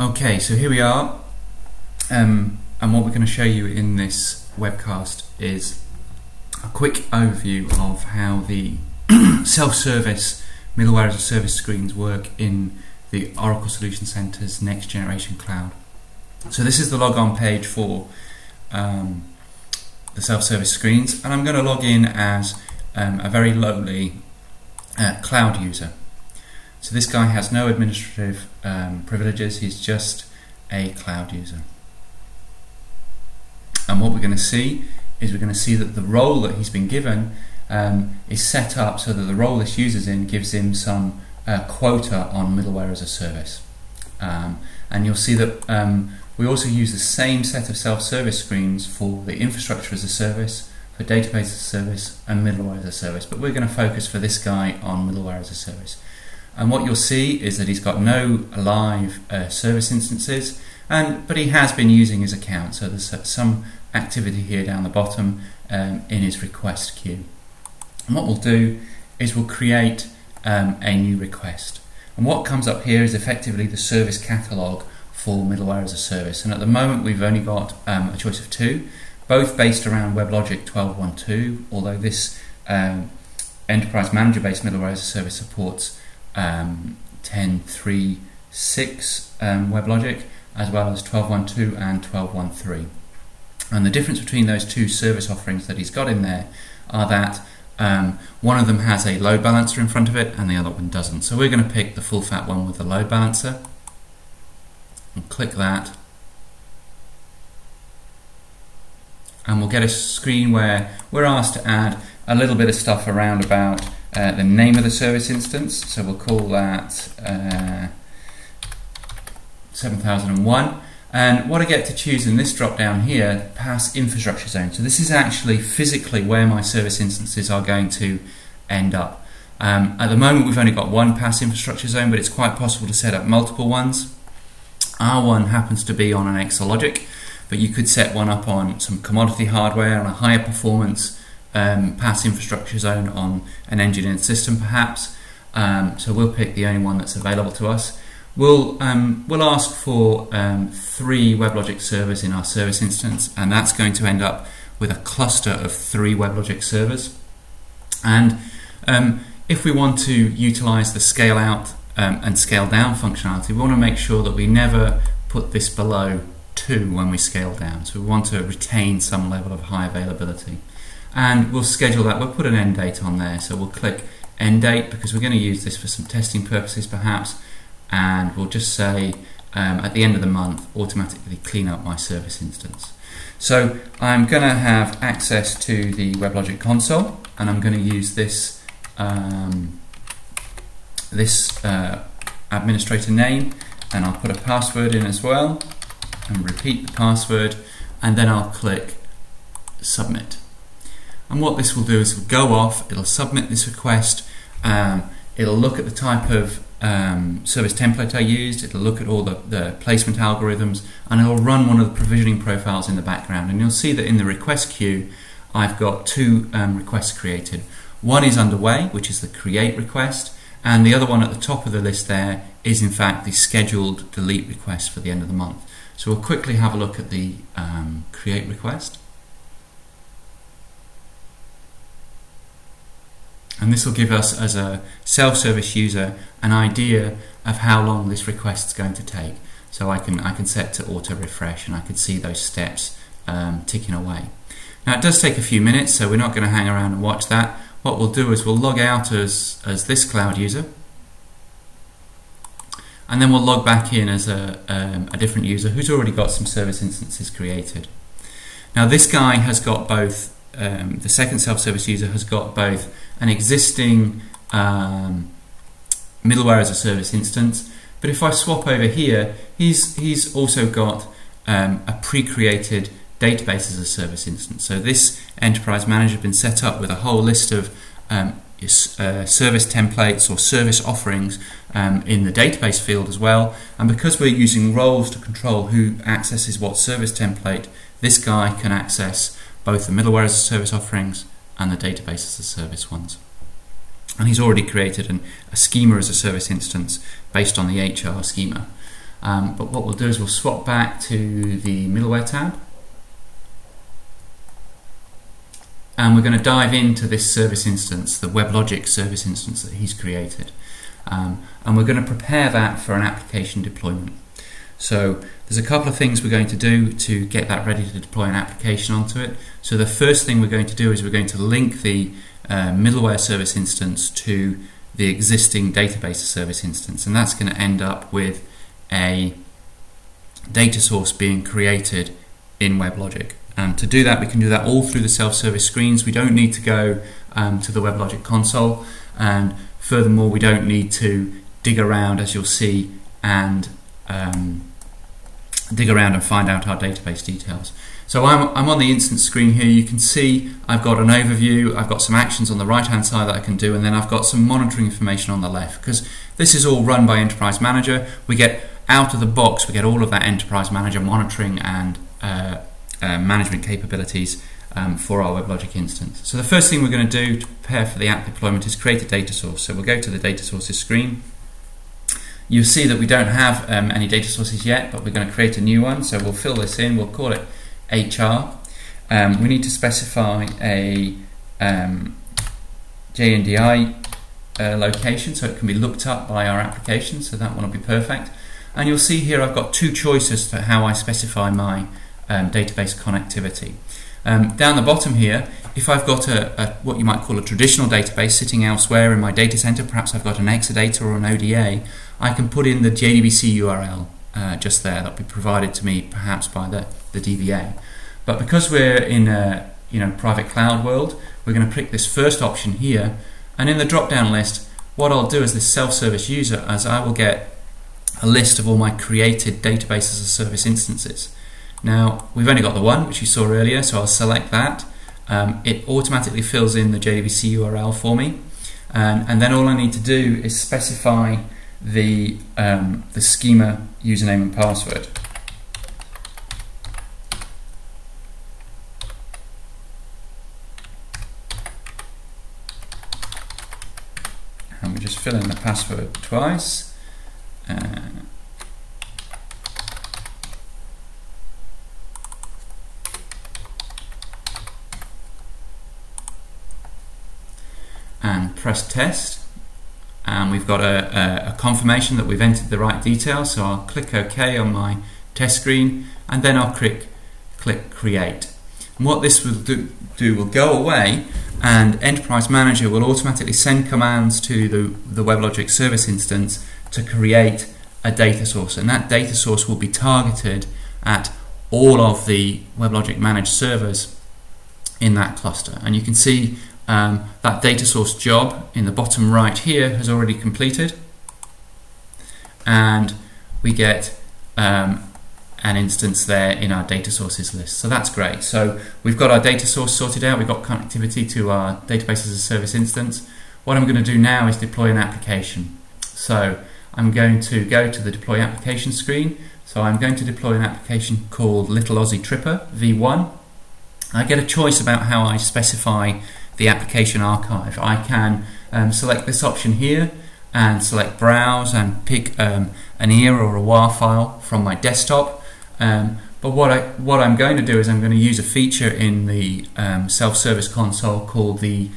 Okay, so here we are, and what we're going to show you in this webcast is a quick overview of how the self-service middleware as a service screens work in the Oracle Solution Center's next generation cloud. So this is the logon page for the self-service screens, and I'm going to log in as a very lowly cloud user. So this guy has no administrative privileges, he's just a cloud user. And what we're going to see is we're going to see that the role that he's been given is set up so that the role this user's in gives him some quota on middleware as a service. And you'll see that we also use the same set of self-service screens for the infrastructure as a service, for database as a service, and middleware as a service. But we're going to focus for this guy on middleware as a service. And what you'll see is that he's got no live service instances, but he has been using his account, so there's some activity here down the bottom in his request queue. And what we'll do is we'll create a new request. And what comes up here is effectively the service catalog for middleware as a service. And at the moment we've only got a choice of two, both based around WebLogic 12.1.2, although this Enterprise Manager-based middleware as a service supports 10.3.6 WebLogic, as well as 12.1.2 and 12.1.3. And the difference between those two service offerings that he's got in there are that one of them has a load balancer in front of it and the other one doesn't. So we're going to pick the full fat one with the load balancer and click that, and we'll get a screen where we're asked to add a little bit of stuff around about the name of the service instance. So we'll call that 7001. And what I get to choose in this drop down here, pass infrastructure zone. So this is actually physically where my service instances are going to end up. At the moment we've only got one pass infrastructure zone, but it's quite possible to set up multiple ones. Our one happens to be on an Exalogic, but you could set one up on some commodity hardware on a higher performance pass infrastructure zone on an engineered system perhaps. So we'll pick the only one that's available to us. We'll ask for 3 WebLogic servers in our service instance, and that's going to end up with a cluster of 3 WebLogic servers. And if we want to utilize the scale out and scale down functionality, we want to make sure that we never put this below 2 when we scale down. So we want to retain some level of high availability. And we'll schedule that, we'll put an end date on there. So we'll click end date because we're going to use this for some testing purposes perhaps. And we'll just say at the end of the month automatically clean up my service instance. So I'm going to have access to the WebLogic console, and I'm going to use this administrator name, and I'll put a password in as well and repeat the password, and then I'll click submit. And what this will do is it'll go off, it'll submit this request, it'll look at the type of service template I used, it'll look at all the placement algorithms, and it'll run one of the provisioning profiles in the background. And you'll see that in the request queue I've got 2 requests created. One is underway, which is the create request, and the other one at the top of the list there is in fact the scheduled delete request for the end of the month. So we'll quickly have a look at the create request. And this will give us, as a self-service user, an idea of how long this request is going to take. So I can set to auto-refresh, and I can see those steps ticking away. Now it does take a few minutes, so we're not going to hang around and watch that. What we'll do is we'll log out as this cloud user, and then we'll log back in as a different user who's already got some service instances created. Now this guy has got both, the second self-service user has got both an existing middleware as a service instance, but if I swap over here, he's also got a pre-created database as a service instance. So this Enterprise Manager has been set up with a whole list of service templates or service offerings in the database field as well, and because we're using roles to control who accesses what service template, this guy can access both the middleware as a service offerings and the database as a service ones. And he's already created a schema as a service instance based on the HR schema. But what we'll do is we'll swap back to the Middleware tab, and we're going to dive into this service instance, the WebLogic service instance that he's created, and we're going to prepare that for an application deployment. So there's a couple of things we're going to do to get that ready to deploy an application onto it. So the first thing we're going to do is we're going to link the middleware service instance to the existing database service instance, and that's going to end up with a data source being created in WebLogic. To do that, we can do that all through the self-service screens. We don't need to go to the WebLogic console, and furthermore we don't need to dig around, as you'll see, and find out our database details. So I'm on the instance screen here. You can see I've got an overview, I've got some actions on the right hand side that I can do, and then I've got some monitoring information on the left, because this is all run by Enterprise Manager. We get out of the box, we get all of that Enterprise Manager monitoring and management capabilities for our WebLogic instance. So the first thing we're going to do to prepare for the app deployment is create a data source. So we'll go to the data sources screen. You'll see that we don't have any data sources yet, but we're going to create a new one. So we'll fill this in, we'll call it HR. We need to specify a JNDI location so it can be looked up by our application, so that one will be perfect. And you'll see here I've got two choices for how I specify my database connectivity. Down the bottom here, if I've got what you might call a traditional database sitting elsewhere in my data center, perhaps I've got an Exadata or an ODA, I can put in the JDBC URL just there. That'll be provided to me perhaps by the DBA. But because we're in a private cloud world, we're going to pick this first option here, and in the drop-down list, what I'll do as this self-service user is I will get a list of all my created database as a service instances. Now, we've only got the one, which you saw earlier, so I'll select that. It automatically fills in the JDBC URL for me, and then all I need to do is specify the schema username and password. And we just fill in the password twice. And press test, and we've got a confirmation that we've entered the right details, so I'll click OK on my test screen, and then I'll click create. And what this will do will go away, and Enterprise Manager will automatically send commands to the WebLogic service instance to create a data source, and that data source will be targeted at all of the WebLogic managed servers in that cluster. And you can see that data source job in the bottom right here has already completed, and we get an instance there in our data sources list. So that's great. So we've got our data source sorted out, we've got connectivity to our database as a service instance. What I'm going to do now is deploy an application. So I'm going to go to the deploy application screen. So I'm going to deploy an application called Little Aussie Tripper V1. I get a choice about how I specify the application archive. I can select this option here and select browse and pick an EAR or a WAR file from my desktop. But what I'm going to do is I'm going to use a feature in the self-service console called the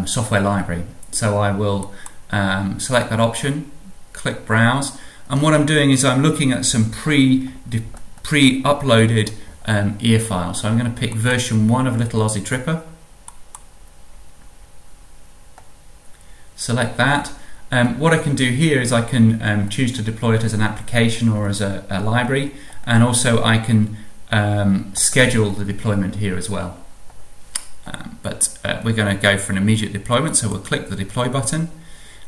software library. So I will select that option, click browse, and what I'm doing is I'm looking at some pre-uploaded EAR files. So I'm going to pick version 1 of Little Aussie Tripper. Select that. What I can do here is I can choose to deploy it as an application or as a library, and also I can schedule the deployment here as well. But we're going to go for an immediate deployment, so we'll click the deploy button,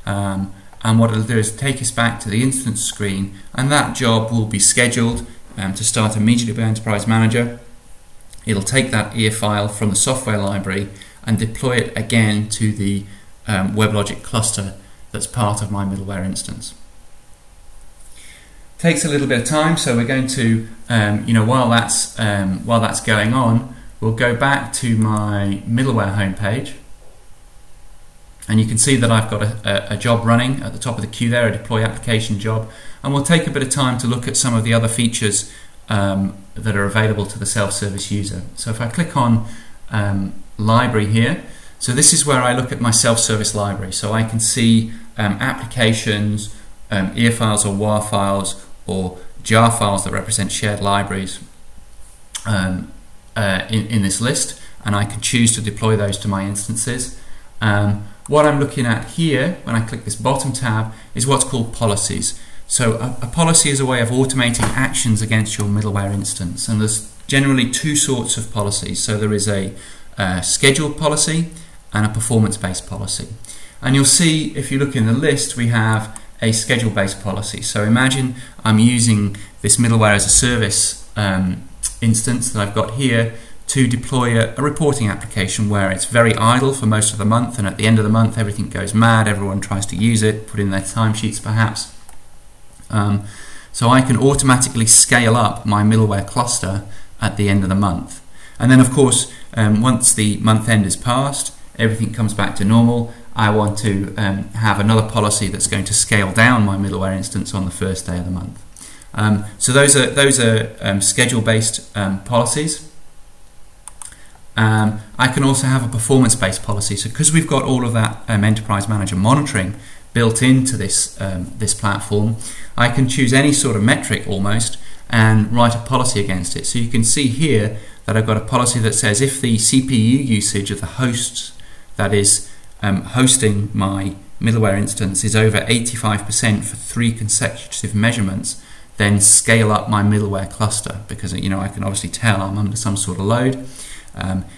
and what it'll do is take us back to the instance screen, and that job will be scheduled to start immediately by Enterprise Manager. It'll take that EAR file from the software library and deploy it again to the WebLogic cluster that's part of my middleware instance. Takes a little bit of time, so we're going to, while that's going on, we'll go back to my middleware homepage, And you can see that I've got a job running at the top of the queue there, a deploy application job. And we'll take a bit of time to look at some of the other features that are available to the self-service user. So if I click on library here, so this is where I look at my self-service library. So I can see applications, EAR files or WAR files or jar files that represent shared libraries in this list, and I can choose to deploy those to my instances. What I'm looking at here when I click this bottom tab is what's called policies. So a policy is a way of automating actions against your middleware instance, and there's generally two sorts of policies. So there is a scheduled policy and a performance-based policy. And you'll see if you look in the list we have a schedule-based policy. So imagine I'm using this middleware as a service instance that I've got here to deploy a reporting application where it's very idle for most of the month, and at the end of the month everything goes mad, everyone tries to use it, put in their timesheets perhaps. So I can automatically scale up my middleware cluster at the end of the month. And then of course once the month end is passed, everything comes back to normal. I want to have another policy that's going to scale down my middleware instance on the first day of the month. So those are schedule-based policies. I can also have a performance-based policy. So because we've got all of that Enterprise Manager monitoring built into this this platform, I can choose any sort of metric almost and write a policy against it. So you can see here that I've got a policy that says if the CPU usage of the hosts that is hosting my middleware instance is over 85% for 3 consecutive measurements, then scale up my middleware cluster, because I can obviously tell I'm under some sort of load.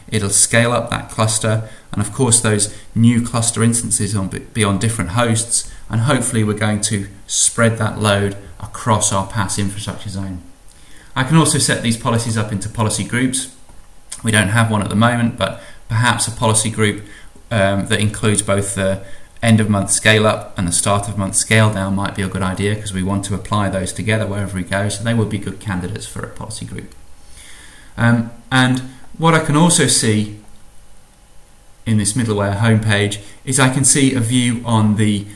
It'll scale up that cluster, and of course those new cluster instances will be on different hosts, and hopefully we're going to spread that load across our PaaS infrastructure zone. I can also set these policies up into policy groups. We don't have one at the moment, but perhaps a policy group that includes both the end of month scale up and the start of month scale down might be a good idea, because we want to apply those together wherever we go, so they would be good candidates for a policy group. And what I can also see in this middleware homepage is I can see a view on the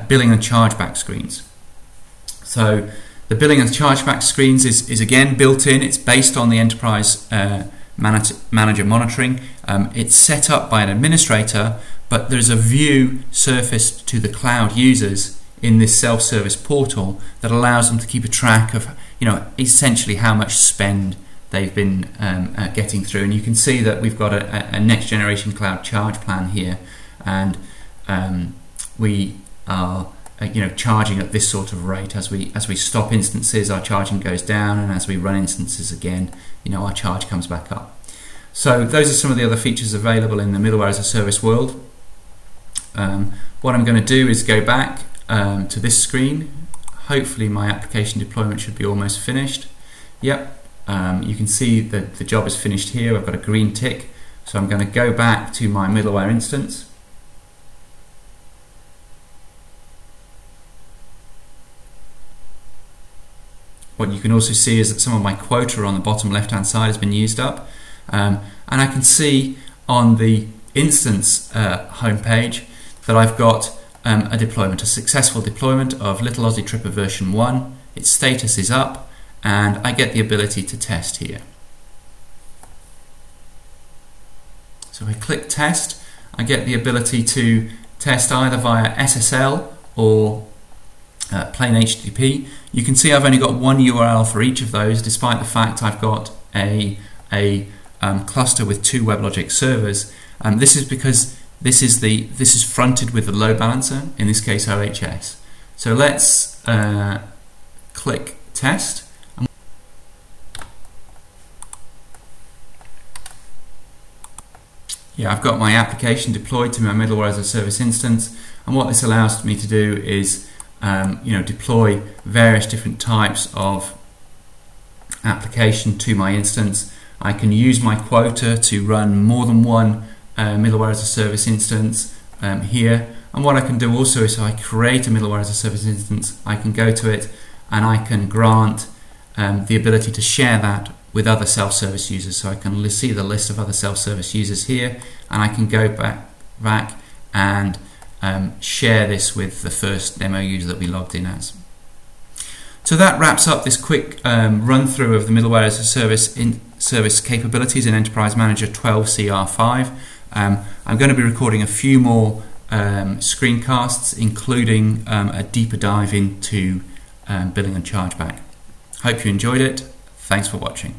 billing and chargeback screens. So the billing and chargeback screens is again built in. It's based on the Enterprise Manager monitoring. It's set up by an administrator, but there's a view surfaced to the cloud users in this self-service portal that allows them to keep a track of, essentially how much spend they've been getting through. And you can see that we've got a next generation cloud charge plan here, and we are charging at this sort of rate. As we stop instances, our charging goes down, and as we run instances again, our charge comes back up. So those are some of the other features available in the middleware as a service world. What I'm going to do is go back to this screen. Hopefully my application deployment should be almost finished. Yep. You can see that the job is finished here. I've got a green tick, so I'm going to go back to my middleware instance. What you can also see is that some of my quota on the bottom left hand side has been used up, and I can see on the instance homepage that I've got a deployment, a successful deployment of Little Aussie Tripper version 1. Its status is up, and I get the ability to test here. So if I click test, I get the ability to test either via SSL or plain HTTP. You can see I've only got one URL for each of those, despite the fact I've got a cluster with 2 WebLogic servers. This is because this is fronted with the load balancer, in this case OHS. So let's click test. Yeah, I've got my application deployed to my middleware as a service instance, and what this allows me to do is deploy various different types of application to my instance. I can use my quota to run more than one middleware as a service instance here, and what I can do also is, if I create a middleware as a service instance, I can go to it and I can grant the ability to share that with other self-service users. So I can see the list of other self-service users here, and I can go back and share this with the first demo user that we logged in as. So that wraps up this quick run through of the Middleware as a service capabilities in Enterprise Manager 12 CR5. I'm going to be recording a few more screencasts, including a deeper dive into billing and chargeback. Hope you enjoyed it. Thanks for watching.